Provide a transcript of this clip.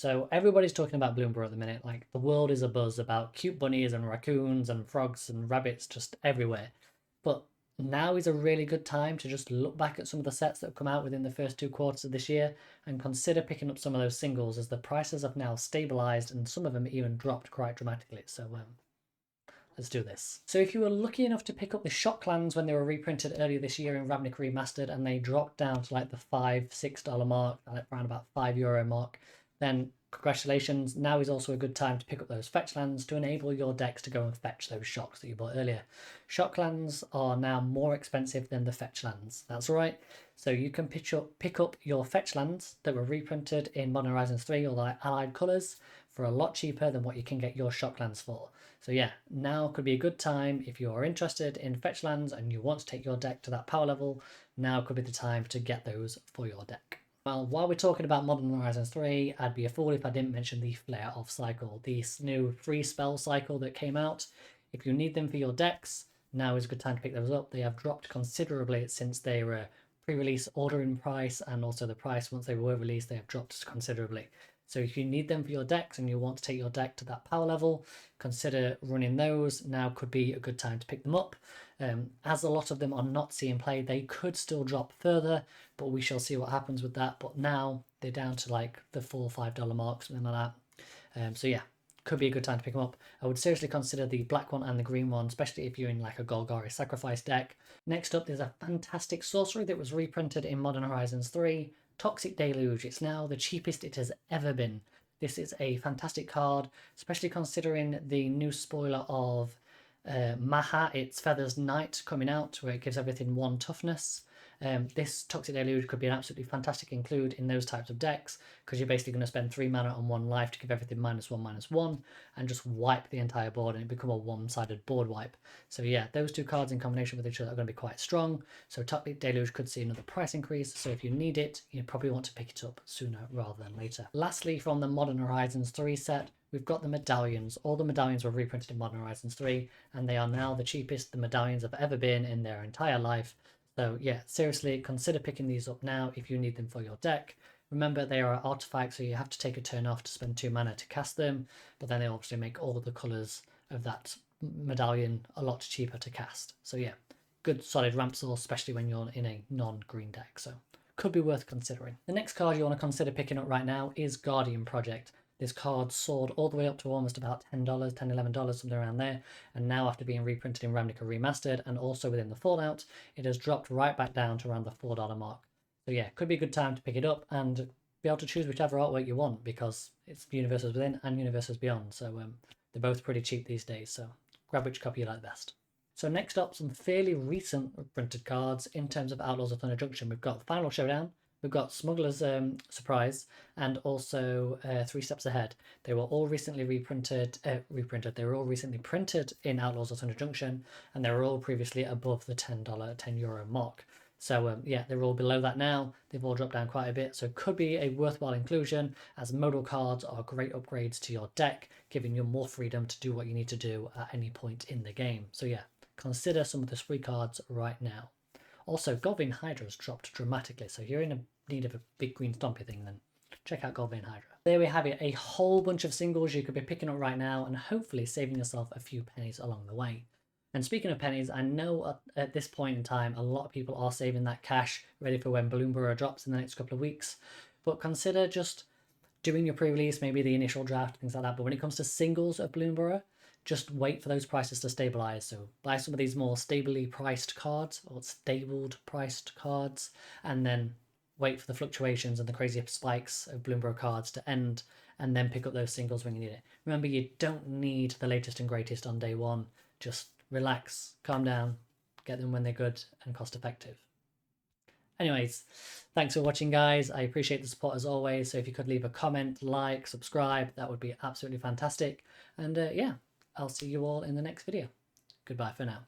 So everybody's talking about Bloomburrow at the minute. Like, the world is abuzz about cute bunnies and raccoons and frogs and rabbits just everywhere. But now is a really good time to just look back at some of the sets that have come out within the first 2 quarters of this year and consider picking up some of those singles, as the prices have now stabilized and some of them even dropped quite dramatically. So let's do this. So if you were lucky enough to pick up the Shock Lands when they were reprinted earlier this year in Ravnica Remastered and they dropped down to like the $5-6 mark, like around about €5 mark, then congratulations. Now is also a good time to pick up those fetch lands to enable your decks to go and fetch those shocks that you bought earlier. Shock lands are now more expensive than the fetch lands. That's right. So you can pick up your fetch lands that were reprinted in Modern Horizons 3 or the allied colours for a lot cheaper than what you can get your shock lands for. So yeah, now could be a good time if you are interested in fetch lands and you want to take your deck to that power level. Now could be the time to get those for your deck. Well, while we're talking about Modern Horizons 3, I'd be a fool if I didn't mention the Flare Off cycle, this new free spell cycle that came out. If you need them for your decks, now is a good time to pick those up. They have dropped considerably since they were pre-release ordering price, and also the price once they were released, they have dropped considerably. So if you need them for your decks and you want to take your deck to that power level, consider running those. Now could be a good time to pick them up. As a lot of them are not seeing play, they could still drop further, but we shall see what happens with that. But now they're down to like the $4 or $5 mark, something like that. So yeah, could be a good time to pick them up. I would seriously consider the black one and the green one, especially if you're in like a Golgari Sacrifice deck. Next up, there's a fantastic sorcery that was reprinted in Modern Horizons 3, Toxic Deluge. It's now the cheapest it has ever been. This is a fantastic card, especially considering the new spoiler of Maha, its Feathers Knight, coming out, where it gives everything 1 toughness. This Toxic Deluge could be an absolutely fantastic include in those types of decks, because you're basically going to spend 3 mana on 1 life to give everything -1/-1 and just wipe the entire board and it become a one-sided board wipe. So yeah, those 2 cards in combination with each other are going to be quite strong. So Toxic Deluge could see another price increase, so if you need it, you probably want to pick it up sooner rather than later. Lastly, from the Modern Horizons 3 set, we've got the medallions. All the medallions were reprinted in Modern Horizons 3, and they are now the cheapest the medallions have ever been in their entire life. So yeah, seriously, consider picking these up now if you need them for your deck. Remember, they are artifacts, so you have to take a turn off to spend 2 mana to cast them, but then they obviously make all the colours of that medallion a lot cheaper to cast. So yeah, good solid ramp source, especially when you're in a non-green deck, so could be worth considering. The next card you want to consider picking up right now is Guardian Project. This card soared all the way up to almost about $10, $10, $11, something around there, and now after being reprinted in Ravnica Remastered and also within the Fallout, it has dropped right back down to around the $4 mark. So yeah, could be a good time to pick it up and be able to choose whichever artwork you want, because it's Universes Within and Universes Beyond, so they're both pretty cheap these days, so grab which copy you like best. So next up, some fairly recent printed cards in terms of Outlaws of Thunder Junction. We've got Final Showdown, we've got Smuggler's Surprise, and also 3 Steps Ahead. They were all recently They were all recently printed in Outlaws of Thunder Junction, and they were all previously above the €10 mark. So yeah, they're all below that now. They've all dropped down quite a bit, so it could be a worthwhile inclusion, as modal cards are great upgrades to your deck, giving you more freedom to do what you need to do at any point in the game. So yeah, consider some of the free cards right now. Also, Goblin Hydra's dropped dramatically, so if you're in need of a big green stompy thing, then check out Goblin Hydra. There we have it, a whole bunch of singles you could be picking up right now and hopefully saving yourself a few pennies along the way. And speaking of pennies, I know at this point in time, a lot of people are saving that cash ready for when Bloomburrow drops in the next couple of weeks. But consider just doing your pre-release, maybe the initial draft, things like that. But when it comes to singles of Bloomburrow, just wait for those prices to stabilize. So buy some of these more stably priced cards, or stabled priced cards, and then wait for the fluctuations and the crazy spikes of Bloomburrow cards to end, and then pick up those singles when you need it. Remember, you don't need the latest and greatest on day one. Just relax, calm down, get them when they're good and cost effective. Anyways, thanks for watching, guys. I appreciate the support as always. So if you could leave a comment, like, subscribe, that would be absolutely fantastic. And yeah, I'll see you all in the next video. Goodbye for now.